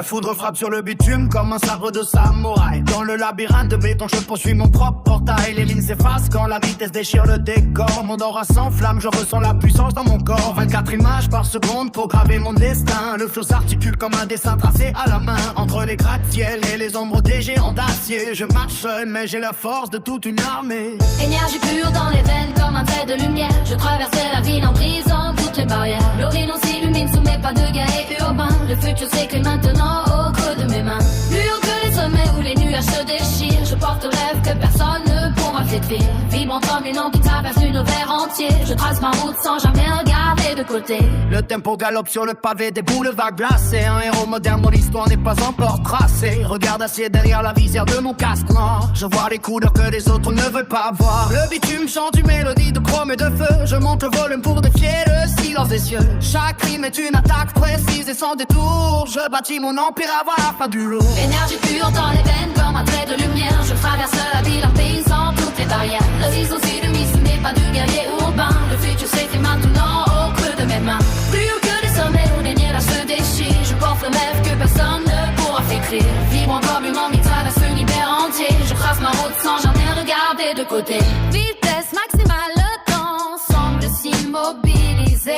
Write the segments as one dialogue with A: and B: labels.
A: La foudre frappe sur le bitume comme un sabre de samouraï. Dans le labyrinthe de béton, je poursuis mon propre portail. Les lignes s'effacent quand la vitesse déchire le décor. Mon aura s'enflamme, je ressens la puissance dans mon corps. 24 images par seconde pour graver mon destin. Le flot s'articule comme un dessin tracé à la main. Entre les gratte-ciel et les ombres des géants d'acier. Je marche seul mais j'ai la force de toute une armée.
B: Énergie pure dans les veines comme un trait de lumière. Je traversais la ville en brisant toutes les barrières. L'horizon s'illumine sous mes pas de guerrier urbain. Le futur s'écrit maintenant au creux de mes mains. Plus haut que les sommets où les nuages se déchirent. Je porte le rêve que personne ne pourra flétrir. Vibrant comme une onde qui traverse l'univers entier. Je trace ma route sans jamais regarder de côté.
A: Le tempo galope sur le pavé des boulevards glacés. Un héros moderne, mon histoire n'est pas encore tracée. Regarde acier derrière la visière de mon casque noir. Je vois les couleurs que les autres ne veulent pas voir. Le bitume chante une mélodie de chrome et de feu. Je monte le volume pour défier le silence des cieux. Chaque rime est une attaque précise et sans détour. Je bâtis mon empire avant la fin du lourd.
B: Énergie pure dans les veines comme un trait de lumière. Je traverse la ville en paysant toutes les barrières. L'horizon s'illumine sous mes pas de guerrier urbain. Le futur s'écrit maintenant au creux de mes mains. Plus haut que les sommets où les nuages se déchirent. Je porte le rêve que personne ne pourra flétrir. Vibrant comme une onde qui traverse l'univers entier. Je trace ma route sans jamais regarder de côté. Vitesse maximale, le temps semble s'immobiliser.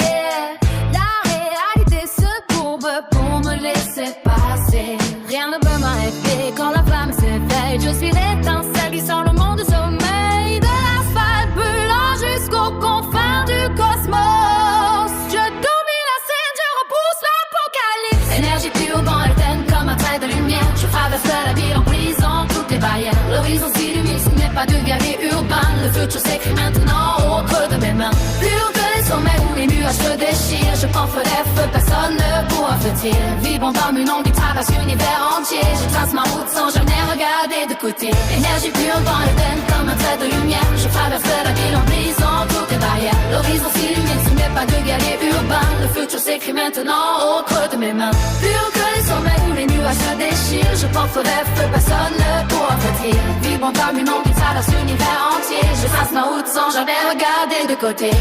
B: La réalité se courbe pour me laisser passer. Rien ne peut m'arrêter quand la flamme s'éveille. Je suis l'étincelle qui sort le monde du sommeil. De l'asphalte brûlant jusqu'aux confins du cosmos. Je domine la scène, je repousse l'apocalypse. Énergie pure dans les veines comme un trait de lumière. Je traverse la ville en brisant toutes les barrières. L'horizon s'illumine sous mes pas de guerrier urbain. Le futur s'écrit maintenant au creux de mes mains. Plus haut que les sommets où les nuages se déchirent. Je prends feu des feux, personne ne pourra flottir. Vibrant comme une onde qui traverse l'univers entier. Je trace ma route sans jamais regarder de côté. Énergie pure dans les veines comme un trait de lumière. Je traverse la ville en brisant toutes les barrières. L'horizon s'illumine sous mes pas de guerrier urbain. Le futur s'écrit maintenant au creux de mes mains. Plus haut que les sommets où les nuages se déchirent. Je porte feu des feux, personne ne pourra flottir. Vibrant comme une onde qui traverse l'univers entier. Je trace ma route sans jamais regarder de côté.